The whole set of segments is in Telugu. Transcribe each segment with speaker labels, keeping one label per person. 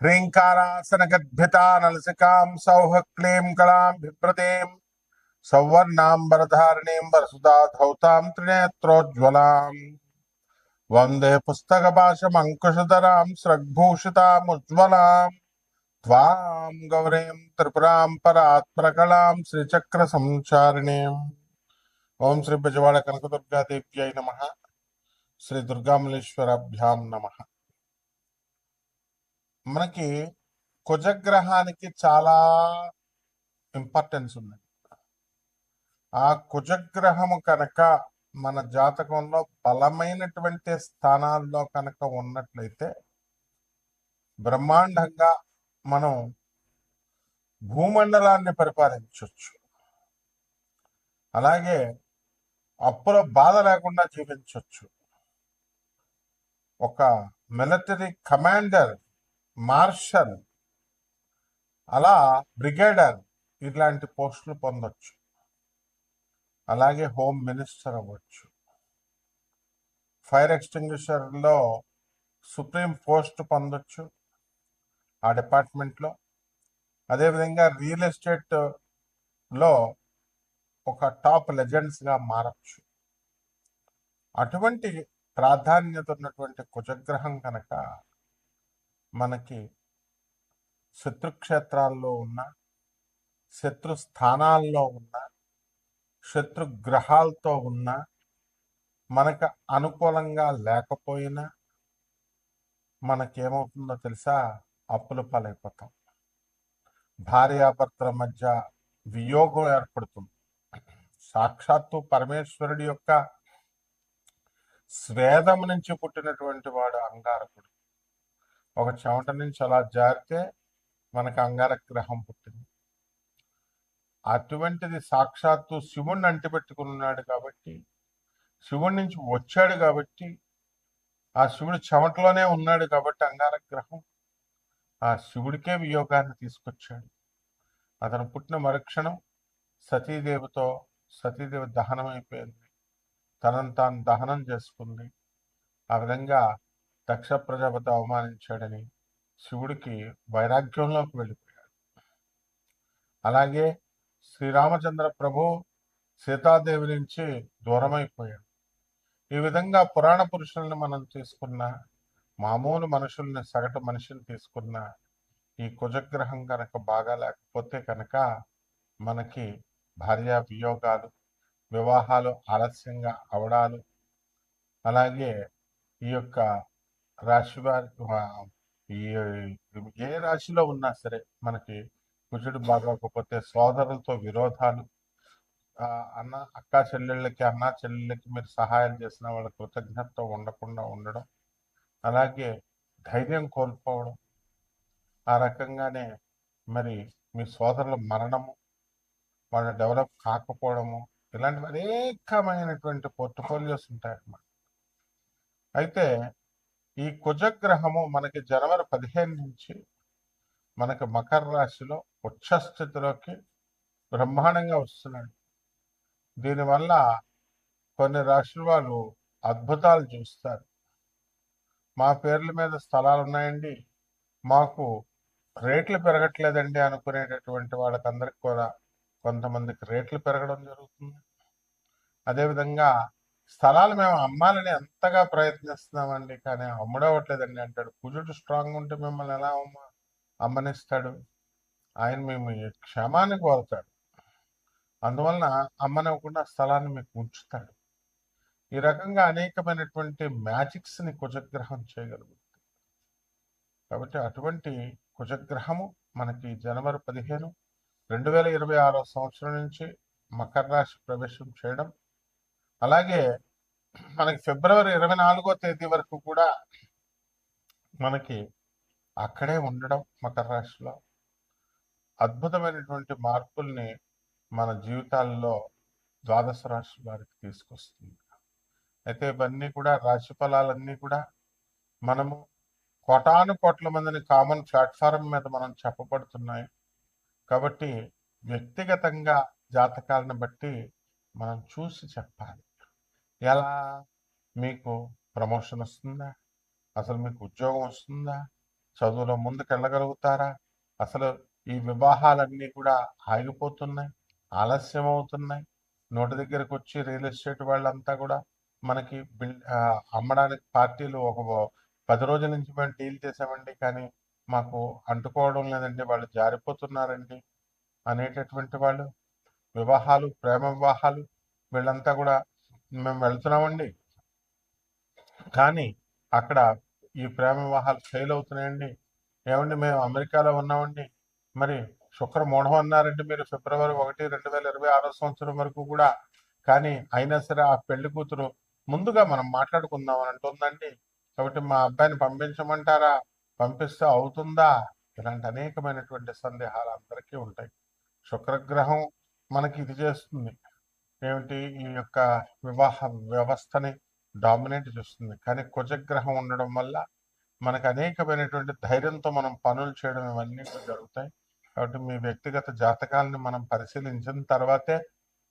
Speaker 1: హ్రీంకారాసనగద్భితానలసికాం సౌః క్లీం కళాం బిభ్రతీం సౌవర్ణాంబరధారిణీం వరసుదా ధౌతాం త్రినేత్రోజ్వలాం వందే పుస్తకపాశమంకుశధరాం స్రగ్భూషితాముజ్వలాం త్వాం గౌరీం త్రిపురాం పరాత్పరకళాం శ్రీచక్ర సంచారిణీం. ఓం శ్రీ బెజవాడ కనకదుర్గాదేవ్యై నమః. శ్రీ దుర్గామల్లేశ్వరాభ్యాం నమః. మనకి కుజగ్రహానికి చాలా ఇంపార్టెన్స్ ఉంది. ఆ కుజగ్రహము కనుక మన జాతకంలో బలమైనటువంటి స్థానాల్లో కనుక ఉన్నట్లయితే బ్రహ్మాండంగా మనం భూమండలాన్ని పరిపాలించవచ్చు. అలాగే అప్పుల బాధ లేకుండా జీవించవచ్చు. ఒక మిలిటరీ కమాండర్, మార్షల్, అలా బ్రిగేడర్ ఇట్లాంటి పోస్టులు పొందొచ్చు. అలాగే హోమ్ మినిస్టర్ అవ్వచ్చు. ఫైర్ ఎక్స్టింగ్విషర్లో సుప్రీం పోస్ట్ పొందొచ్చు ఆ డిపార్ట్మెంట్లో. అదేవిధంగా రియల్ ఎస్టేట్లో ఒక టాప్ లెజెండ్స్గా మారచ్చు. అటువంటి ప్రాధాన్యత ఉన్నటువంటి కుజగ్రహం కనుక మనకి శత్రుక్షేత్రాల్లో ఉన్న, శత్రు స్థానాల్లో ఉన్న, శత్రు గ్రహాలతో ఉన్న, మనకు అనుకూలంగా లేకపోయినా మనకేమవుతుందో తెలుసా? అప్పుల పాలైపోతాం. భార్యాభర్తల మధ్య వియోగం ఏర్పడుతుంది. సాక్షాత్తు పరమేశ్వరుడి యొక్క స్వేదం నుంచి పుట్టినటువంటి వాడు అంగారకుడు. ఒక చెమట నుంచి అలా జారితే మనకు అంగారక గ్రహం పుట్టింది. అటువంటిది సాక్షాత్తు శివుణ్ణి అంటిపెట్టుకున్నాడు కాబట్టి, శివుడి నుంచి వచ్చాడు కాబట్టి, ఆ శివుడు చెమటలోనే ఉన్నాడు కాబట్టి అంగారక గ్రహం ఆ శివుడికే వియోగాన్ని తీసుకొచ్చాడు. అతను పుట్టిన మరుక్షణం సతీదేవి దహనం అయిపోయింది. తనను తాను దహనం చేసుకుంది. ఆ విధంగా దక్ష ప్రజాపతి అవమానించాడని శివుడికి వైరాగ్యంలోకి వెళ్ళిపోయాడు. అలాగే శ్రీరామచంద్ర ప్రభు సీతాదేవి నుంచి దూరమైపోయాడు. ఈ విధంగా పురాణ పురుషుల్ని మనం తీసుకున్న, మామూలు మనుషుల్ని, సగటు మనిషిని తీసుకున్న, ఈ కుజగ్రహం కనుక బాగా లేకపోతే కనుక మనకి భార్యా వియోగాలు, వివాహాలు ఆలస్యంగా అవడాలు, అలాగే ఈ యొక్క రాశి వారి ఏ రాశిలో ఉన్నా సరే మనకి కుజుడు బాగోకపోతే సోదరులతో విరోధాలు, అక్కా చెల్లెళ్ళకి మీరు సహాయం చేసిన వాళ్ళ కృతజ్ఞత ఉండకుండా ఉండడం, అలాగే ధైర్యం కోల్పోవడం, ఆ రకంగానే మరి మీ సోదరుల మరణము, వాళ్ళు డెవలప్ కాకపోవడము, ఇలాంటివి అనేకమైనటువంటి పోర్ట్ఫోలియోస్ ఉంటాయన్నమాట. అయితే ఈ కుజగ్రహము మనకి జనవరి 15 నుంచి మనకి మకర రాశిలో ఉచ్చస్థితిలోకి బ్రహ్మాండంగా వస్తున్నాడు. దీనివల్ల కొన్ని రాశుల వాళ్ళు అద్భుతాలు చూస్తారు. మా పేర్ల మీద స్థలాలు ఉన్నాయండి, మాకు రేట్లు పెరగట్లేదండి అనుకునేటటువంటి వాళ్ళకందరికి కూడా కొంతమందికి రేట్లు పెరగడం జరుగుతుంది. అదేవిధంగా స్థలాలు మేము అమ్మాలని ఎంతగా ప్రయత్నిస్తున్నామండి, కానీ అమ్ముడవట్లేదండి అంటాడు. కుజుడు స్ట్రాంగ్ ఉంటే మిమ్మల్ని ఎలా అమ్మనిస్తాడు? ఆయన మేము క్షేమాన్ని కోరుతాడు. అందువలన అమ్మనివ్వకుండా స్థలాన్ని మీకు ఉంచుతాడు. ఈ రకంగా అనేకమైనటువంటి మ్యాజిక్స్ని కుజగ్రహం చేయగలుగుతుంది. కాబట్టి అటువంటి కుజగ్రహము మనకి జనవరి 15, 2026 సంవత్సరం నుంచి మకర రాశి ప్రవేశం చేయడం, అలాగే మనకి ఫిబ్రవరి 24వ తేదీ వరకు కూడా మనకి అక్కడే ఉండడం మకర రాశిలో అద్భుతమైనటువంటి మార్పుల్ని మన జీవితాల్లో ద్వాదశ రాశి వారికి తీసుకొస్తుంది. అయితే ఇవన్నీ కూడా రాశి ఫలాలన్నీ కూడా మనము కోటాను కోట్ల మందిని కామన్ ప్లాట్ఫారం మీద మనం చెప్పబడుతున్నాయి కాబట్టి వ్యక్తిగతంగా జాతకాలను బట్టి మనం చూసి చెప్పాలి. ఎలా మీకు ప్రమోషన్ వస్తుందా, అసలు మీకు ఉద్యోగం వస్తుందా, చదువులో ముందుకెళ్ళగలుగుతారా? అసలు ఈ వివాహాలన్నీ కూడా ఆగిపోతున్నాయి, ఆలస్యం అవుతున్నాయి. నోటి దగ్గరకు వచ్చి రియల్ ఎస్టేట్ వాళ్ళంతా కూడా మనకి అమ్మడానికి పార్టీలు ఒక 10 రోజుల నుంచి మేము డీల్ చేసామండి, కానీ మాకు అంటుకోవడం లేదండి, వాళ్ళు జారిపోతున్నారండి అనేటటువంటి వాళ్ళు. వివాహాలు, ప్రేమ వివాహాలు, వీళ్ళంతా కూడా మేము వెళ్తున్నామండి, కానీ అక్కడ ఈ ప్రేమ వివాహాలు ఫెయిల్ అవుతున్నాయండి. ఏమండి మేము అమెరికాలో ఉన్నామండి, మరి శుక్రమూఢం అన్నారండి మీరు ఫిబ్రవరి 1, 2026 సంవత్సరం వరకు కూడా, కానీ అయినా సరే ఆ పెళ్లి కూతురు ముందుగా మనం మాట్లాడుకుందాం అని అంటుందండి. కాబట్టి మా అబ్బాయిని పంపించమంటారా, పంపిస్తే అవుతుందా? ఇలాంటి అనేకమైనటువంటి సందేహాలు అందరికీ ఉంటాయి. శుక్రగ్రహం మనకి ఇది చేస్తుంది ఏమిటి, ఈ యొక్క వివాహ వ్యవస్థని డామినేట్ చేస్తుంది. కానీ కుజగ్రహం ఉండడం వల్ల మనకు అనేకమైనటువంటి ధైర్యంతో మనం పనులు చేయడం ఇవన్నీ కూడా జరుగుతాయి. కాబట్టి మీ వ్యక్తిగత జాతకాలని మనం పరిశీలించిన తర్వాతే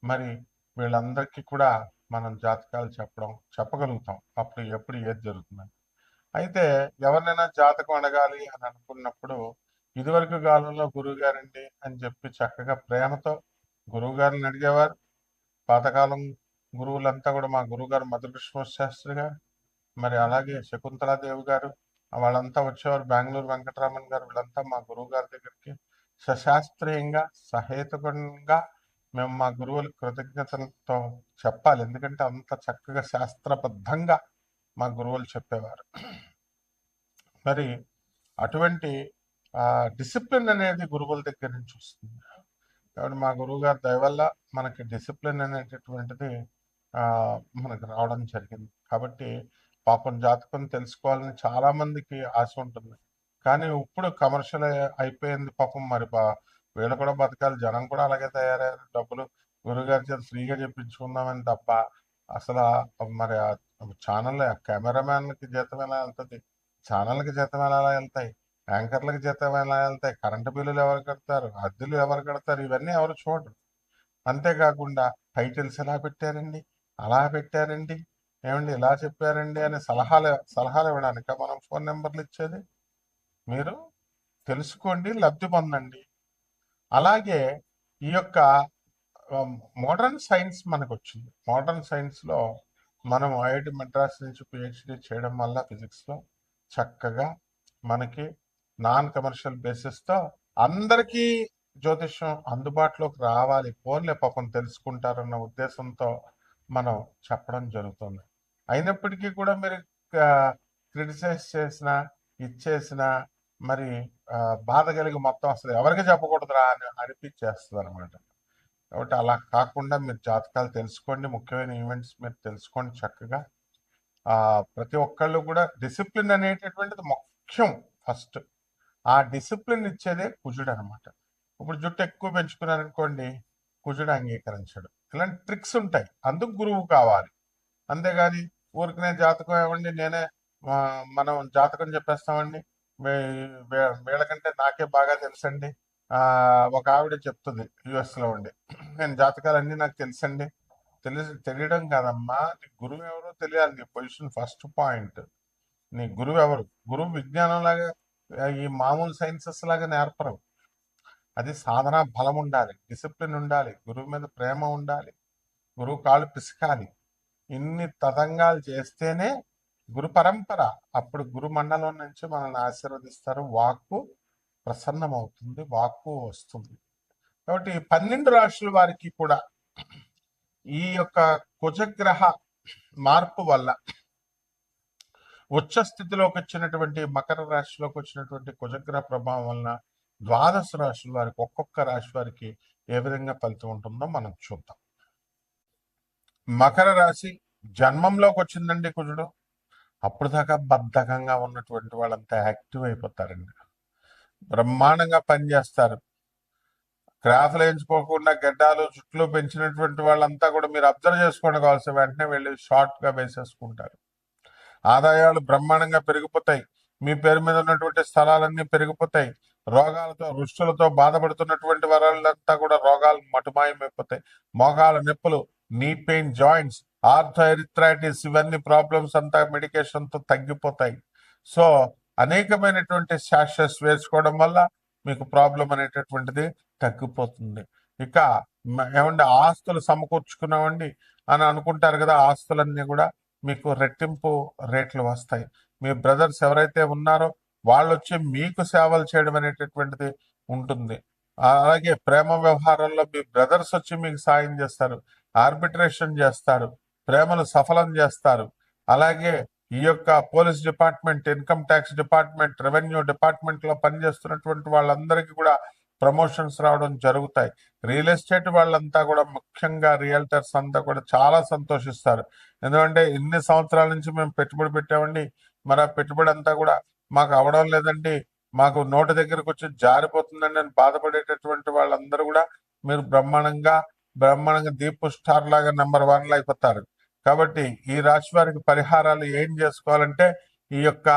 Speaker 1: మరి వీళ్ళందరికీ కూడా మనం జాతకాలు చెప్పగలుగుతాం. అప్పుడు ఎప్పుడు ఏది జరుగుతుందని. అయితే ఎవరినైనా జాతకం అడగాలి అని అనుకున్నప్పుడు ఇదివరకు కాలంలో గురువు గారండి అని చెప్పి చక్కగా ప్రేమతో గురువు గారిని అడిగేవారు. పాతకాలం గురువులంతా కూడా మా గురువుగారు మధుకృష్ణ శాస్త్రి గారు, మరి అలాగే శకుంతలాదేవి గారు, వాళ్ళంతా వచ్చేవారు. బెంగళూరు వెంకటరామన్ గారు, వీళ్ళంతా మా గురువు గారి దగ్గరికి సశాస్త్రీయంగా సహేతుకంగా మేము మా గురువులకు కృతజ్ఞతలతో చెప్పాలి. ఎందుకంటే అంత చక్కగా శాస్త్రబద్ధంగా మా గురువులు చెప్పేవారు. మరి అటువంటి డిసిప్లిన్ అనేది గురువుల దగ్గర నుంచి వస్తుంది. కాబట్టి మా గురువు గారి దయ వల్ల మనకి డిసిప్లిన్ అనేటటువంటిది మనకు రావడం జరిగింది. కాబట్టి పాపం జాతకం తెలుసుకోవాలని చాలా మందికి ఆశ ఉంటుంది, కానీ ఇప్పుడు కమర్షియల్ అయిపోయింది పాపం. మరి వీళ్ళు కూడా బతకాలి, జనం కూడా అలాగే తయారయ్యారు. డబ్బులు గురుగారి చేత ఫ్రీగా చెప్పించుకుందామని తప్ప అసలు మరి ఛానల్ కెమెరామ్యాన్లకి జీతం ఎలా వెళ్తుంది, ఛానల్కి జీతం ఎలా వెళ్తాయి, యాంకర్లకు జీతం ఎలా వెళ్తాయి, కరెంటు బిల్లులు ఎవరు కడతారు, అద్దెలు ఎవరు కడతారు, ఇవన్నీ ఎవరు చూడరు. అంతేకాకుండా టైటిల్స్ ఎలా పెట్టారండి, అలా పెట్టారండి, ఏమండి ఇలా చెప్పారండి అనే సలహాలు ఇవ్వడానిక మనం ఫోన్ నెంబర్లు ఇచ్చేది? మీరు తెలుసుకోండి, లబ్ధి పొందండి. అలాగే ఈ యొక్క మోడర్న్ సైన్స్ మనకు వచ్చింది. మోడర్న్ సైన్స్లో మనం ఐఐటి మద్రాస్ నుంచి పిహెచ్డి చేయడం వల్ల ఫిజిక్స్లో చక్కగా మనకి నాన్ కమర్షియల్ బేసిస్తో అందరికీ జ్యోతిష్యం అందుబాటులోకి రావాలి, ఫోన్లే పాపం తెలుసుకుంటారన్న ఉద్దేశంతో మనం చెప్పడం జరుగుతుంది. అయినప్పటికీ కూడా మీరు క్రిటిసైజ్ చేసిన ఇచ్చేసిన మరి బాధ కలిగి మొత్తం అసలు ఎవరికి చెప్పకూడదురా అని అనిపించేస్తుంది అనమాట. కాబట్టి అలా కాకుండా మీరు జాతకాలు తెలుసుకోండి, ముఖ్యమైన ఈవెంట్స్ మీరు తెలుసుకోండి చక్కగా. ప్రతి ఒక్కళ్ళు కూడా డిసిప్లిన్ అనేటటువంటిది ముఖ్యం. ఫస్ట్ ఆ డిసిప్లిన్ ఇచ్చేదే కుజుడు అనమాట. ఇప్పుడు జుట్టు ఎక్కువ పెంచుకున్నారనుకోండి, కుజుడు అంగీకరించడు. ఇలాంటి ట్రిక్స్ ఉంటాయి, అందుకు గురువు కావాలి. అంతేగాని ఊరికనే జాతకం ఏమండి నేనే మనం జాతకం చెప్పేస్తామండి, వీళ్ళకంటే నాకే బాగా తెలుసండి. ఒక ఆవిడ చెప్తుంది యుఎస్లో ఉండి, నేను జాతకాలన్నీ నాకు తెలుసండి. తెలియడం కాదమ్మా, నీ గురువు ఎవరో తెలియాలి. నీ పొజిషన్ ఫస్ట్ పాయింట్. నీ గురువు ఎవరు? గురువు విజ్ఞానం లాగా ఈ మామూలు సైన్సెస్ లాగా నేర్పరు. అది సాధన బలం ఉండాలి, డిసిప్లిన్ ఉండాలి, గురువు మీద ప్రేమ ఉండాలి, గురువు కాళ్ళు పిసకాలి. ఇన్ని తతంగాలు చేస్తేనే గురు పరంపర. అప్పుడు గురు మండలం నుంచి మనల్ని ఆశీర్వదిస్తారు, వాక్కు ప్రసన్నమవుతుంది, వాక్కు వస్తుంది. కాబట్టి 12 రాశుల వారికి కూడా ఈ యొక్క కుజగ్రహ మార్పు వల్ల ఉచ్చ స్థితిలోకి వచ్చినటువంటి మకర రాశిలోకి వచ్చినటువంటి కుజగ్రహ ప్రభావం వలన 12 రాశుల వారికి ఒక్కొక్క రాశి వారికి ఏ విధంగా ఫలితం ఉంటుందో మనం చూద్దాం. మకర రాశి జన్మంలోకి వచ్చిందండి కుజుడు. అప్పుడు దాకా బద్ధకంగా ఉన్నటువంటి వాళ్ళంతా యాక్టివ్ అయిపోతారండి, బ్రహ్మాండంగా పనిచేస్తారు. క్రాఫ్లు వేయించుకోకుండా గడ్డాలు చుట్లు పెంచినటువంటి వాళ్ళంతా కూడా మీరు అబ్జర్వ్ చేసుకోండి, కావాల్సిన వెంటనే వెళ్ళి షార్ట్గా వేసేసుకుంటారు. ఆదాయాలు బ్రహ్మాండంగా పెరిగిపోతాయి, మీ పేరు మీద ఉన్నటువంటి స్థలాలన్నీ పెరిగిపోతాయి. రోగాలతో రుష్టులతో బాధపడుతున్నటువంటి వాళ్ళంతా కూడా రోగాలు మటుమాయమైపోతాయి. మోకాల నొప్పులు, నీ పెయిన్, జాయింట్స్, ఆర్థోఎరిథ్రైటిస్, ఇవన్నీ ప్రాబ్లమ్స్ అంతా మెడికేషన్తో తగ్గిపోతాయి. సో అనేకమైనటువంటి శాషెస్ వేసుకోవడం వల్ల మీకు ప్రాబ్లం అనేటటువంటిది తగ్గిపోతుంది. ఇక ఏమంటే ఆస్తులు సమకూర్చుకున్నామండి అని అనుకుంటారు కదా, ఆస్తులన్నీ కూడా మీకు రెట్టింపు రేట్లు వస్తాయి. మీ బ్రదర్స్ ఎవరైతే ఉన్నారో వాళ్ళు వచ్చి మీకు సేవలు చేయడం అనేటటువంటిది ఉంటుంది. అలాగే ప్రేమ వ్యవహారాల్లో మీ బ్రదర్స్ వచ్చి మీకు సాయం చేస్తారు, ఆర్బిట్రేషన్ చేస్తారు, ప్రేమను సఫలం చేస్తారు. అలాగే ఈ యొక్క police department, income tax department, revenue department లో పనిచేస్తున్నటువంటి వాళ్ళందరికీ కూడా ప్రమోషన్స్ రావడం జరుగుతాయి. రియల్ ఎస్టేట్ వాళ్ళంతా కూడా, ముఖ్యంగా రియల్టర్స్ అంతా కూడా చాలా సంతోషిస్తారు. ఎందుకంటే ఇన్ని సంవత్సరాల నుంచి మేము పెట్టుబడి పెట్టామండి, మరి ఆ పెట్టుబడి అంతా కూడా మాకు అవడం లేదండి, మాకు నోటి దగ్గరకు వచ్చి జారిపోతుందని నేను బాధపడేటటువంటి వాళ్ళందరూ కూడా మీరు బ్రహ్మాండంగా దీపు స్టార్ లాగా నెంబర్ 1 అయిపోతారు. కాబట్టి ఈ రాశి వారికి పరిహారాలు ఏం చేసుకోవాలంటే, ఈ యొక్క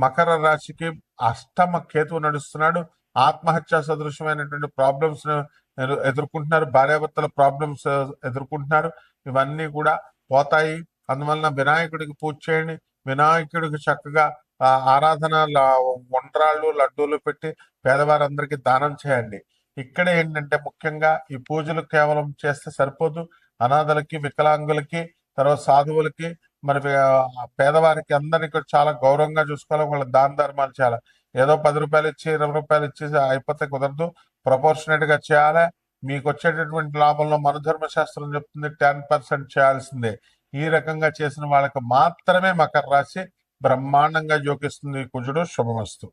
Speaker 1: మకర రాశికి అష్టమ కేతువు నడుస్తున్నాడు. ఆత్మహత్య సదృశమైనటువంటి ప్రాబ్లమ్స్ ఎదుర్కొంటున్నారు, భార్యాభర్తల ప్రాబ్లమ్స్ ఎదుర్కొంటున్నారు. ఇవన్నీ కూడా పోతాయి. అందువలన వినాయకుడికి పూజ చేయండి. వినాయకుడికి చక్కగా ఆరాధన ఉండ్రాళ్ళు, లడ్డూలు పెట్టి పేదవారందరికీ దానం చేయండి. ఇక్కడ ఏంటంటే ముఖ్యంగా ఈ పూజలు కేవలం చేస్తే సరిపోదు. అనాథలకి, వికలాంగులకి, తర్వాత సాధువులకి, మరి పేదవారికి అందరికీ చాలా గౌరవంగా చూసుకోవాలి. వాళ్ళ దాన ధర్మాలు చేయాలి. ఏదో 10 రూపాయలు ఇచ్చి 20 రూపాయలు ఇచ్చి అయిపోతే కుదరదు. ప్రపోర్షనేట్ గా చేయాలి. మీకు వచ్చేటటువంటి లాభంలో మనధర్మ శాస్త్రం చెప్తుంది 10% చేయాల్సిందే. ఈ రకంగా చేసిన వాళ్ళకి మాత్రమే మకర రాశి బ్రహ్మాండంగా యోగిస్తుంది. కుజుడు శుభమస్తు.